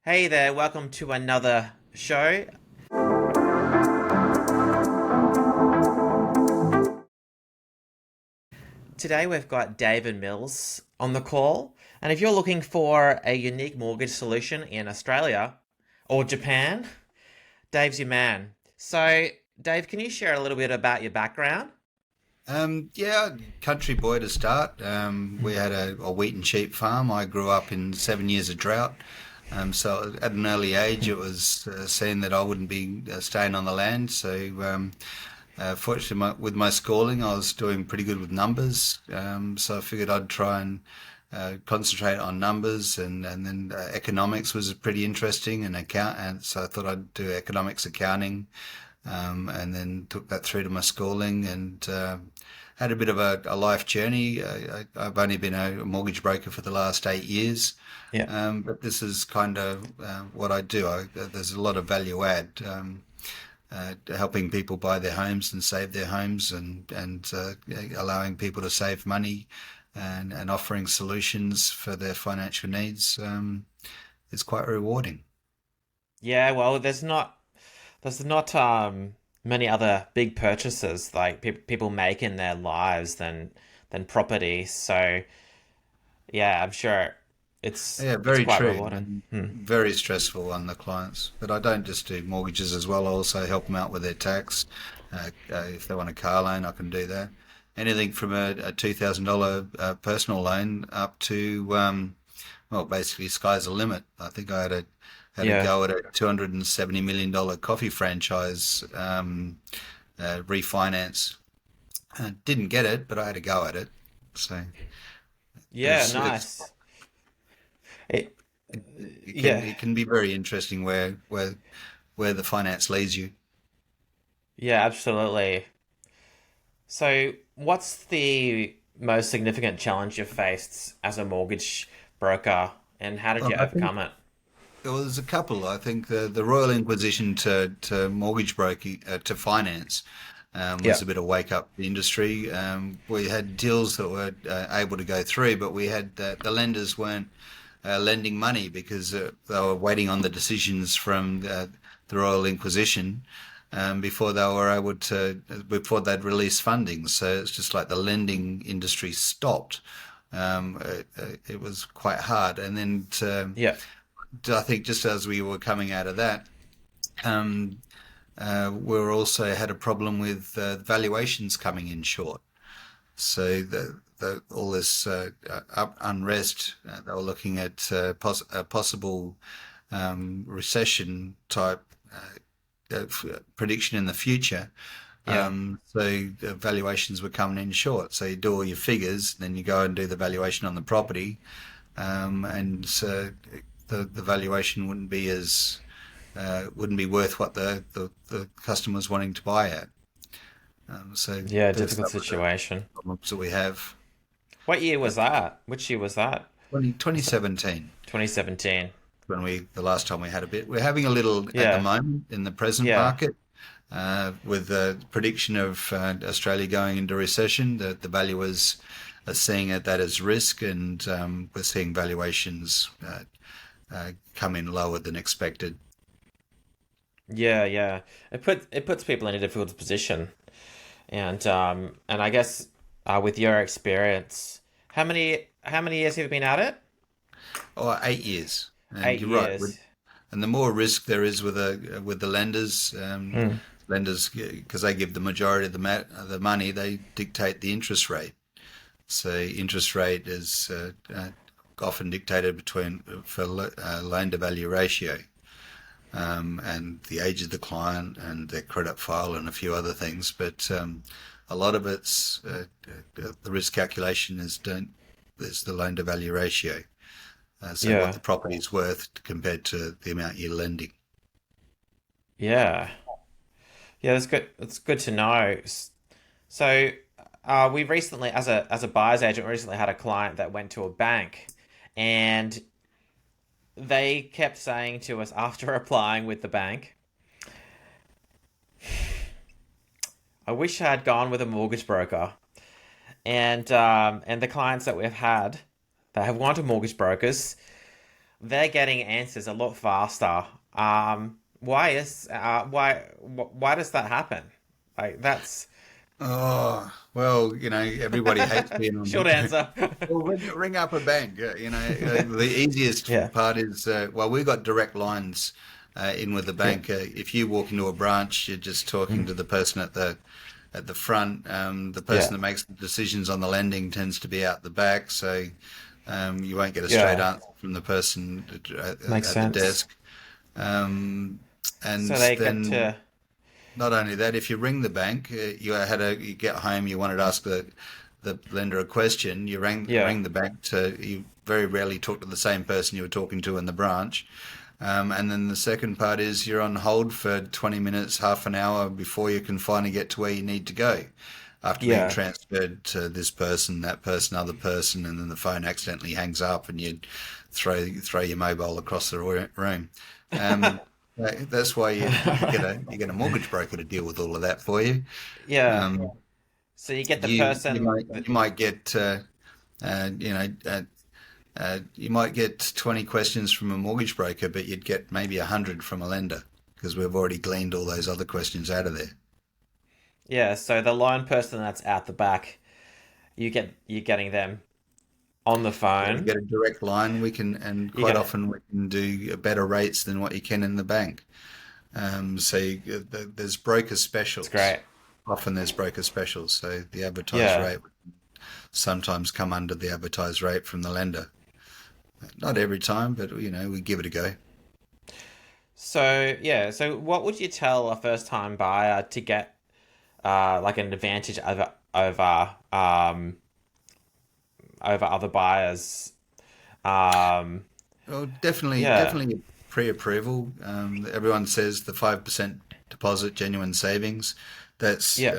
Hey there, welcome to another show. Today we've got David Mills on the call. And if you're looking for a unique mortgage solution in Australia or Japan, Dave's your man. So, Dave, can you share a little bit about your background? Yeah, country boy to start. We had a wheat and sheep farm. I grew up in 7 years of drought. So at an early age, it was seen that I wouldn't be staying on the land. So fortunately, with my schooling, I was doing pretty good with numbers. So I figured I'd try and concentrate on numbers, and then economics was pretty interesting, and so I thought I'd do economics accounting, and then took that through to my schooling and had a bit of a life journey. I've only been a mortgage broker for the last 8 years, Yeah. but this is kind of what I do. There's a lot of value add. Helping people buy their homes and save their homes, and allowing people to save money, and offering solutions for their financial needs is quite rewarding. Yeah, well, there's not many other big purchases like people make in their lives than property. So, yeah, I'm sure Yeah, it's very quite true, rewarding. and very stressful on the clients. But I don't just do mortgages as well. I also help them out with their tax. If they want a car loan, I can do that. Anything from a $2,000 personal loan up to well, basically sky's the limit. I think I had a Yeah. go at a $270 million coffee franchise refinance. Didn't get it, but I had a go at it. So Yeah, it's nice. It, it can yeah. it can be very interesting where the finance leads you. Yeah, absolutely. So, what's the most significant challenge you've faced as a mortgage broker, and how did you I think overcome it? there was a couple. I think the Royal Inquisition to mortgage broking to finance Yeah. was a bit of wake up the industry. We had deals that were able to go through, but we had the lenders weren't lending money because they were waiting on the decisions from the Royal Inquisition before they were able to before they'd release funding. So it's just like the lending industry stopped. It was quite hard, and then Yeah. I think just as we were coming out of that, um, we were also had a problem with valuations coming in short. So all this unrest, they were looking at a possible recession type prediction in the future. Yeah. So the valuations were coming in short. So you do all your figures, then you go and do the valuation on the property, and so the valuation wouldn't be worth what the customer's wanting to buy at. So Yeah, there's difficult some of the situation. problems that we have. What year Uh, was that? Which year was that? Was that 2017 2017? when the last time we had a bit. We're having a little at the Yeah. moment in the present Yeah. market with the prediction of Australia going into recession. The valuers are seeing that as risk, and we're seeing valuations come in lower than expected. Yeah, yeah. It puts people in a difficult position. And I guess with your experience, how many years have you been at it? Oh, 8 years. And Eight you're right. years. And the more risk there is with the lenders, Hmm. lenders because they give the majority of the money, they dictate the interest rate. So interest rate is often dictated between for loan to value ratio, and the age of the client and their credit file and a few other things. But a lot of it's the risk calculation is the loan to value ratio. So what Yeah. the property is worth compared to the amount you're lending. Yeah. Yeah, that's good. That's good to know. So, we recently, as a buyer's agent, recently had a client that went to a bank, and they kept saying to us after applying with the bank, "I wish I had gone with a mortgage broker." And the clients that we've had that have gone to mortgage brokers, they're getting answers a lot faster. Why does that happen? Like that's Oh, well, everybody hates being on the short phone. answer. Well, ring up a bank. The easiest Yeah, part is, well, we've got direct lines in with the yeah, bank. If you walk into a branch, you're just talking mm, to the person at the front. The person yeah, that makes the decisions on the lending tends to be out the back, so you won't get a straight yeah. answer from the person Makes at the sense. desk. Um, and So they get then to not only that, if you ring the bank, you get home, you wanted to ask the lender a question, you yeah, ring the bank to you very rarely talk to the same person you were talking to in the branch. And then the second part is you're on hold for 20 minutes, half an hour before you can finally get to where you need to go after being yeah, transferred to this person, that person, other person, and then the phone accidentally hangs up and you throw your mobile across the room. Um, that's why you get a mortgage broker to deal with all of that for you. yeah. Um, So you get the you person. might you might get uh, you know you might get 20 questions from a mortgage broker, but you'd get maybe 100 from a lender because we've already gleaned all those other questions out of there. Yeah, so the lone person that's out the back, you're getting them on the Yeah, we phone. get a direct line. And You quite get it. often we can do better rates than what you can in the bank. So there's broker It's specials. great. Often there's broker specials. So the advertised Yeah. rate would sometimes come under the advertised rate from the lender. Not every time, but we give it a go. So yeah, so what would you tell a first time buyer to get like an advantage over other buyers? Um Well, definitely, yeah. definitely pre-approval. Everyone says the 5% deposit genuine savings. That's Yeah.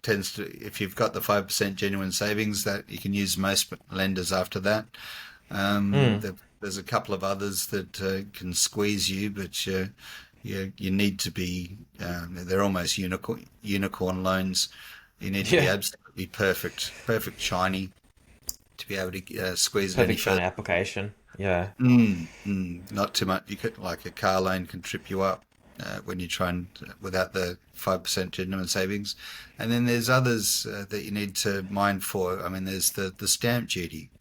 tends to, if you've got the 5% genuine savings, that you can use most lenders after that. Mm. There's a couple of others that can squeeze you, but you need to be. They're almost unicorn loans. You need to be Yeah. absolutely perfect shiny to be able to squeeze it any Perfect shiny further. application. Yeah. Not too much. You could, like a car loan can trip you up when you try and without the 5% genuine savings. And then there's others that you need to mind for. I mean, there's the stamp duty.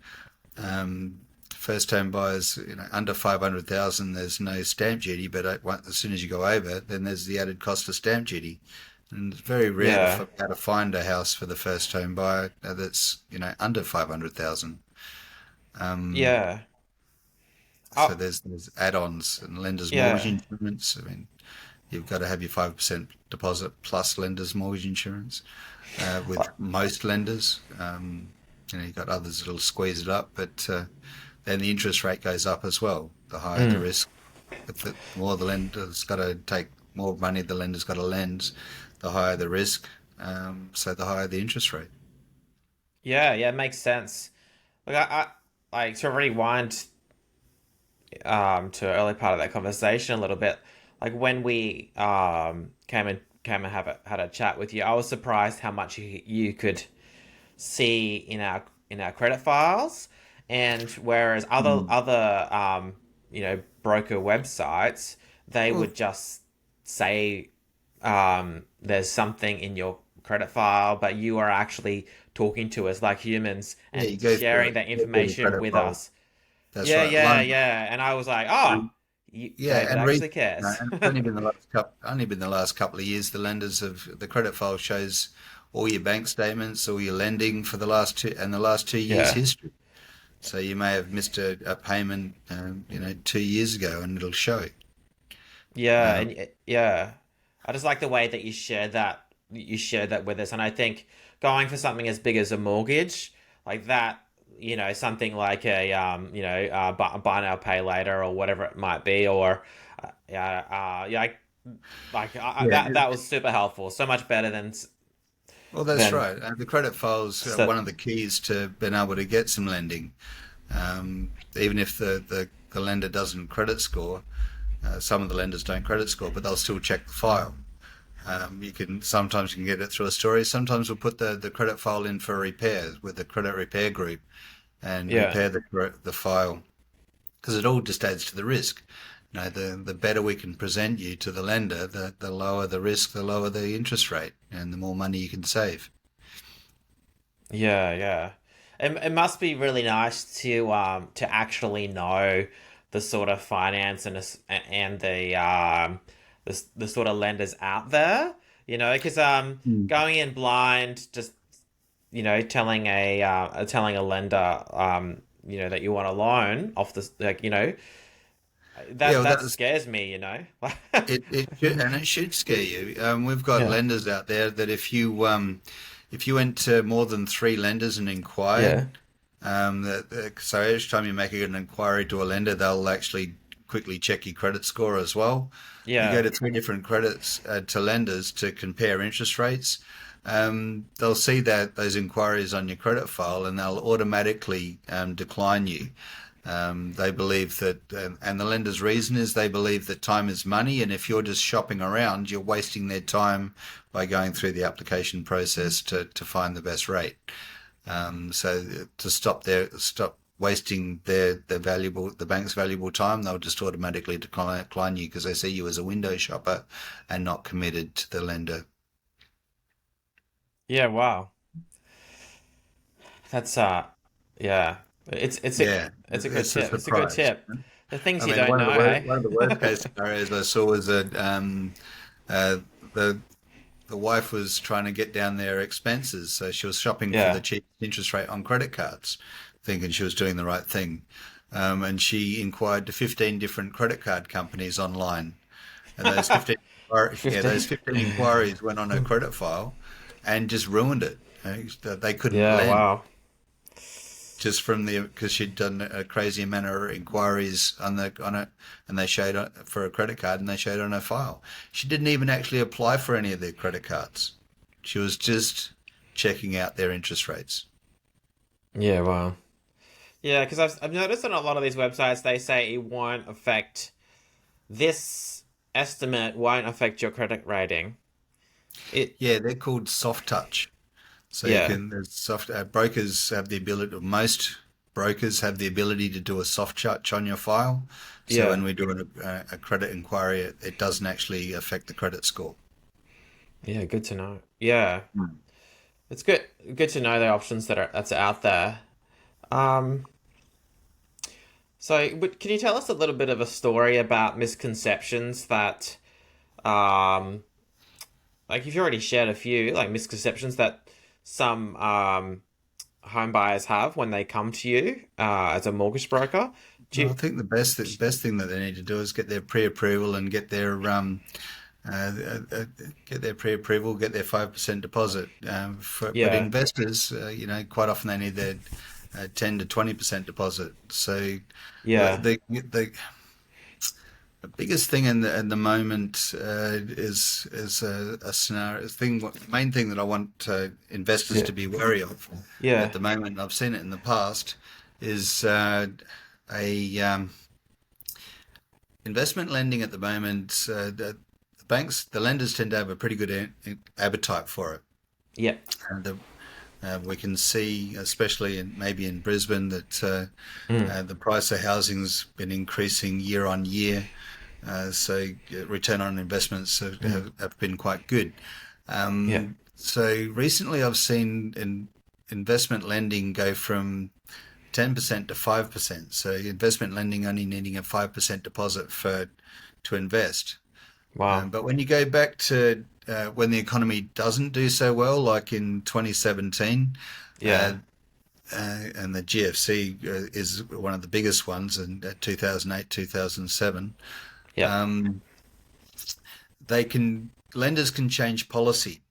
Um, First home buyers, under 500,000, there's no stamp duty, but as soon as you go over, then there's the added cost of stamp duty. And it's very rare Yeah. to find a house for the first home buyer that's under 500,000. Um, Yeah. so Oh, there's add-ons and lenders mortgage yeah. insurance. I mean, you've got to have your 5% deposit plus lenders mortgage insurance with most lenders. You've got others that'll squeeze it up, but then the interest rate goes up as well. The higher the Mm. risk, the more the lender's got to take, more money the lender's got to lend, the higher the risk. So the higher the interest rate. Yeah, yeah, it makes sense. Like to rewind to an early part of that conversation a little bit. Like when we came and had a chat with you, I was surprised how much you could see in our credit files, and whereas Mm. other broker websites, they Well, would just say there's something in your credit file, but you are actually talking to us like humans yeah, and sharing that you go through the information credit with file. us. That's Yeah, right. yeah, yeah. And I was like, oh, Yeah, David and actually recently, cares. and it's only been the last couple of years. The lenders have the credit file shows all your bank statements, all your lending for the last 2 years Yeah, history. So you may have missed a payment, 2 years ago, and it'll show. yeah, Um, and yeah. I just like the way that you shared that. You shared that with us, and I think going for something as big as a mortgage like that, something like a buy now pay later or whatever it might be, or yeah, yeah, that was super helpful. So much better well, that's than right. The credit file's so one of the keys to being able to get some lending. Even if the lender doesn't credit score, some of the lenders don't credit score, but they'll still check the file. You can get it through a story. Sometimes we'll put the credit file in for repairs with the credit repair group and yeah, repair the file because it all just adds to the risk. The better we can present you to the lender, the lower the risk, the lower the interest rate, and the more money you can save. Yeah, yeah. It must be really nice to actually know the sort of finance and the sort of lenders out there, because Mm. going in blind, just telling a lender that you want a loan off the like Yeah, that well, that that's scares me. it should, and it should scare you. We've got Yeah. lenders out there that if you went to more than three lenders and inquired, Yeah. so each time you make an inquiry to a lender, they'll actually quickly check your credit score as well. You go Yeah. to three different credits to lenders to compare interest rates. They'll see that those inquiries on your credit file, and they'll automatically decline you. They believe that, and the lender's reason is they believe that time is money, and if you're just shopping around, you're wasting their time by going through the application process to find the best rate. So to stop wasting the bank's valuable time, they'll just automatically decline you because they see you as a window shopper and not committed to the lender. Yeah. Wow. That's yeah. It's a Yeah, it's a good it's a tip. It's a good surprise. tip. The things I you mean, don't know, hey? one of the worst case scenarios I saw was that uh, the the wife was trying to get down their expenses, so she was shopping for the Yeah. cheapest interest rate on credit cards, thinking she was doing the right thing. And she inquired to 15 different credit card companies online, and those 15. 15 inquiries went on her credit file and just ruined it. They couldn't Yeah, lend wow. just from the because she'd done a crazy amount of inquiries on it, and they showed for a credit card, and they showed on her file. She didn't even actually apply for any of their credit cards. She was just checking out their interest rates. Yeah, wow. Yeah, because I've noticed on a lot of these websites they say it won't affect this estimate won't affect your credit rating. It Yeah, they're called soft touch. So you yeah. can there's soft brokers have the ability. Most brokers have the ability to do a soft touch on your file. So Yeah. when we're doing a credit inquiry, it doesn't actually affect the credit score. Yeah, good to know. Yeah. It's good to know the options that's out there. Um but can you tell us a little bit of a story about misconceptions that um like you've already shared a few like misconceptions that some home buyers have when they come to you as a mortgage broker. Do Well, I you, think the best thing that they need to do is get their pre-approval and uh, uh, get their pre-approval, get their 5% deposit. But yeah, investors, quite often they need their 10 to 20% deposit. So the yeah, the biggest thing in the moment is a scenario thing. Main thing that I want investors yeah, to be wary of at yeah, the moment, and I've seen it in the past, is a investment lending at the moment. The lenders tend to have a pretty good appetite for it. yeah, And we can see, especially maybe in Brisbane, that mm, the price of housing's been increasing year on year. So return on investments mm, have been quite good. yeah, So recently I've seen investment lending go from 10% to 5%. So investment lending only needing a 5% deposit to invest. wow, But when you go back to when the economy doesn't do so well, like in 2017, uh, yeah, and the GFC is one of the biggest ones in 2008, 2007, yeah, um, lenders can change policy.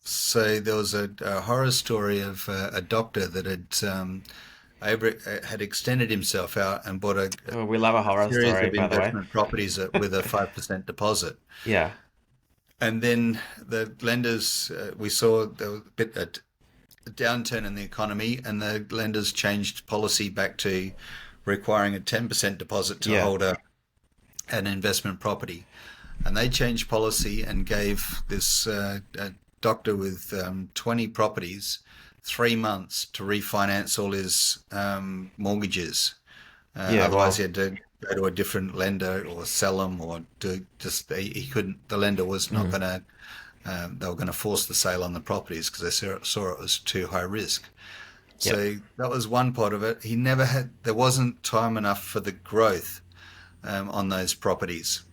So there was a horror story of a doctor that had extended himself out and bought oh, we love a a horror series story, of by the way. investment properties with a 5% deposit. Yeah, And then the lenders, we saw there was a downturn in the economy, and the lenders changed policy back to requiring a 10% deposit to yeah, hold an investment property. And they changed policy and gave this a doctor with 20 properties 3 months to refinance all his mortgages. Yeah, Otherwise, he well, had to go to a different lender or sell them, or do just he couldn't. The lender was not mm, going to. They were going to force the sale on the properties because they saw it was too high risk. yep, So that was one part of it. He never had. There wasn't time enough for the growth on those properties.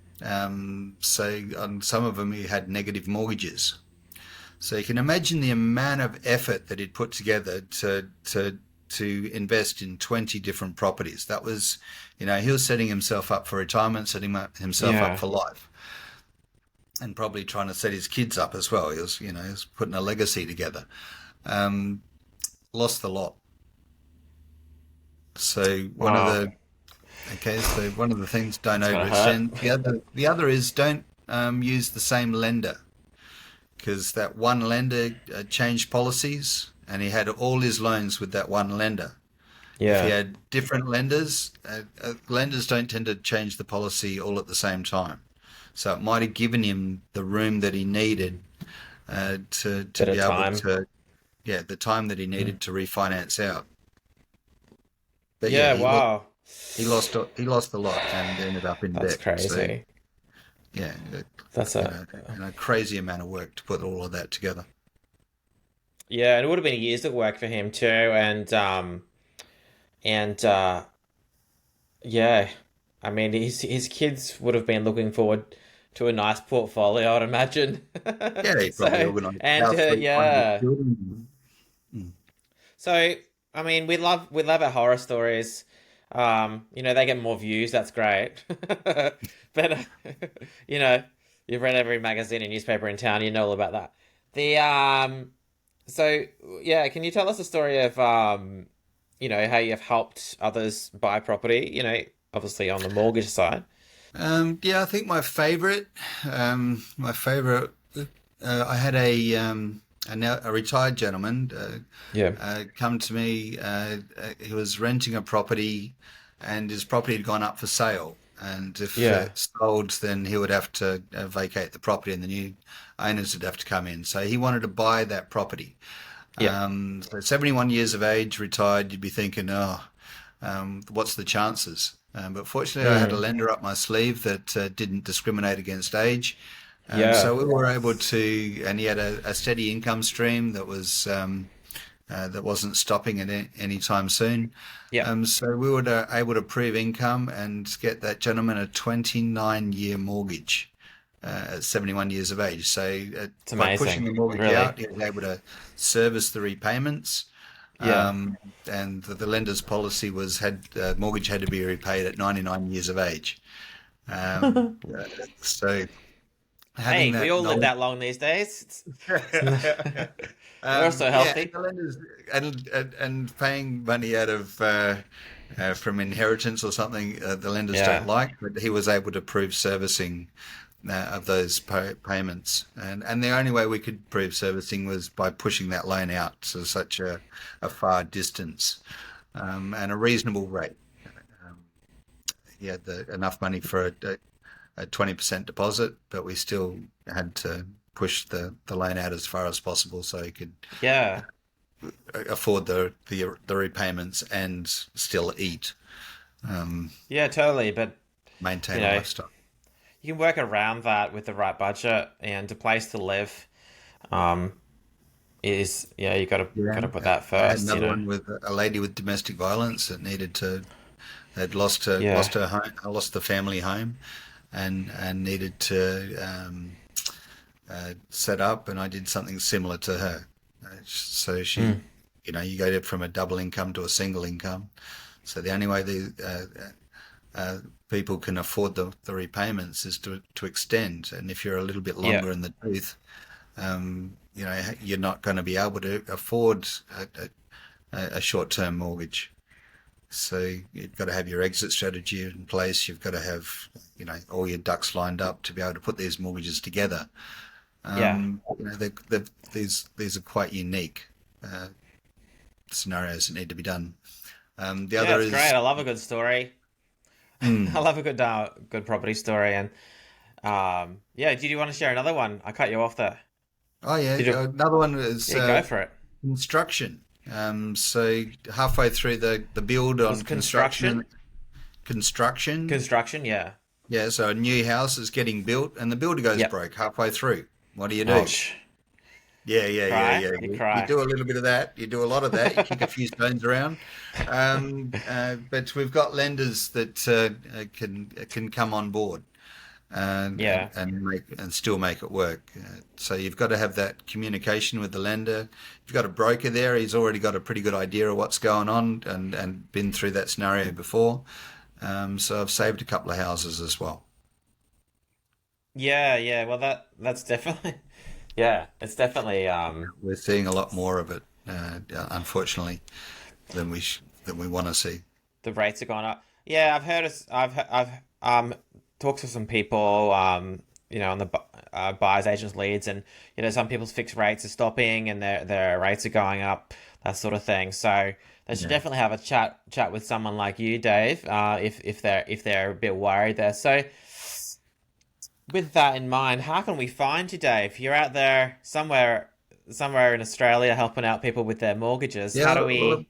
So on some of them, he had negative mortgages. So you can imagine the amount of effort that he'd put together to invest in 20 different properties. That was, he was setting himself up for retirement, setting himself up yeah. for life, and probably trying to set his kids up as well. He was putting a legacy together. Um, Lost a lot. So Wow, one of the things, don't that's gotta hurt. overextend. The other is don't use the same lender, because that one lender changed policies, and he had all his loans with that one lender. If he Yeah, had different lenders, lenders don't tend to change the policy all at the same time. So it might have given him the room that he needed to bit of be able time. to, yeah, the time that he Mm. needed to refinance out. But yeah, Yeah, wow, he lost a lot and ended up in that's debt. So crazy. yeah, That's you a know, crazy amount of work to put all of that together. yeah, and it would have been years of work for him too, and yeah, I mean his kids would have been looking forward to a nice portfolio, I'd imagine. Yeah, he probably So organised and house for one of his yeah, children. Mm. so I mean we love our horror stories. They get more views. That's great. But you know, you've read every magazine and newspaper in town. You know all about that. The So yeah, can you tell us a story of how you've helped others buy property? Obviously on the mortgage side. Yeah, I think my favorite, I had a retired gentleman Yeah, come to me. He was renting a property, and his property had gone up for sale. And if yeah, it sold, then he would have to vacate the property, and the new owners would have to come in. So he wanted to buy that property. yeah. So 71 years of age, retired, you'd be thinking, oh, what's the chances? But fortunately, I had a Mm, lender up my sleeve that didn't discriminate against age. So yeah, we were able to, and he had a steady income stream that wasn't stopping at any time soon. yeah. So we were able to prove income and get that gentleman a 29-year mortgage at 71 years of age. So It's by pushing amazing, the mortgage really. out, he was able to service the repayments. Yeah. And the lender's policy was had mortgage had to be repaid at 99 years of age. Um, so having Hey, we that all live knowledge. that long these days. We're so Yeah, and healthy. the lenders and paying money out of from inheritance or something, the lenders don't Yeah, like. But he was able to prove servicing of those payments, and the only way we could prove servicing was by pushing that loan out to such a far distance and a reasonable rate. Um, he had enough money for a 20% deposit, but we still had to push the loan out as far as possible so he could yeah, afford the repayments and still eat, um, yeah, totally. But you maintain a know, lifestyle. you can work around that with the right budget and a place to live. Um, is yeah, you Yeah, gotta put that I had first. another one with a lady with domestic violence that had Yeah, lost her home, lost the family home, and needed to set up, and I did something similar to her. So she, mm, you go from a double income to a single income. So the only way people can afford the repayments is to extend. And if you're a little bit yeah, longer in the tooth, you're not going to be able to afford a short-term mortgage. So you've got to have your exit strategy in place. You've got to have, all your ducks lined up to be able to put these mortgages together. yeah, These are quite unique scenarios that need to be done. The yeah. other It's great. is, I love a good story. I mm, love a good property story. And yeah. Did you want to share another one? I cut you off there. oh yeah, Did you? another one is Yeah, go for it. construction. So halfway through the build Was on it construction, construction? construction. Construction, yeah. Yeah, so a new house is getting built and the builder goes Yep. broke halfway through. What do you do? Ouch. Yeah, yeah, yeah, Cry? yeah. You You cry. do a little bit of that. You do a lot of that. You kick a few stones around. But we've got lenders that can come on board Yeah. and make and still make it work. So you've got to have that communication with the lender. If you've got a broker there, he's already got a pretty good idea of what's going on and been through that scenario before. So I've saved a couple of houses as well. Yeah, yeah. Well, that's definitely yeah, it's definitely We're seeing a lot more of it, unfortunately, than we want to see. the rates are going up. Yeah, I've heard us. I've talked to some people, on the buyers agents leads, and some people's fixed rates are stopping, and their rates are going up, that sort of thing. So they should Yeah. definitely have a chat with someone like you, Dave, if they're a bit worried there. So with that in mind, how can we find you, Dave? You're out there somewhere in Australia helping out people with their mortgages. How Yeah, do well, we?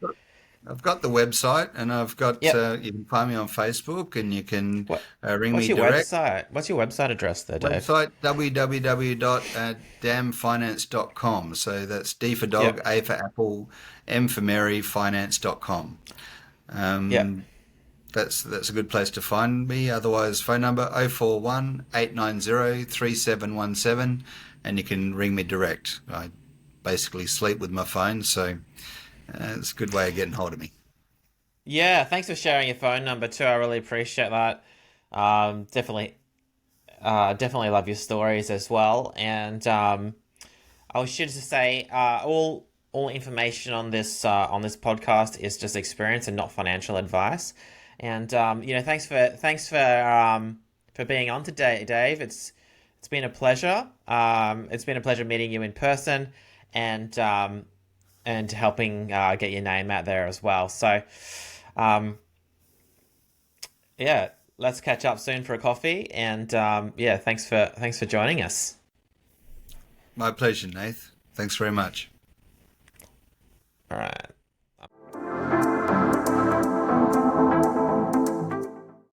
I've got the website and I've got, Yep. you can find me on Facebook and you can What ring what's me your direct. website? What's your website address there, Dave? Website www.damfinance.com. So that's D for dog, Yep. A for apple, M for Mary, finance.com. Yep. Um, that's a good place to find me. Otherwise, phone number 041 890 3717, and you can ring me direct. I basically sleep with my phone, so it's a good way of getting hold of me. Yeah, thanks for sharing your phone number too. I really appreciate that. Definitely, definitely love your stories as well. And I was should just say, all information on this podcast is just experience and not financial advice. And thanks for being on today, Dave. It's been a pleasure. It's been a pleasure meeting you in person, and helping get your name out there as well. So, um, yeah, let's catch up soon for a coffee. And yeah, thanks for joining us. My pleasure, Nath. Thanks very much. All right.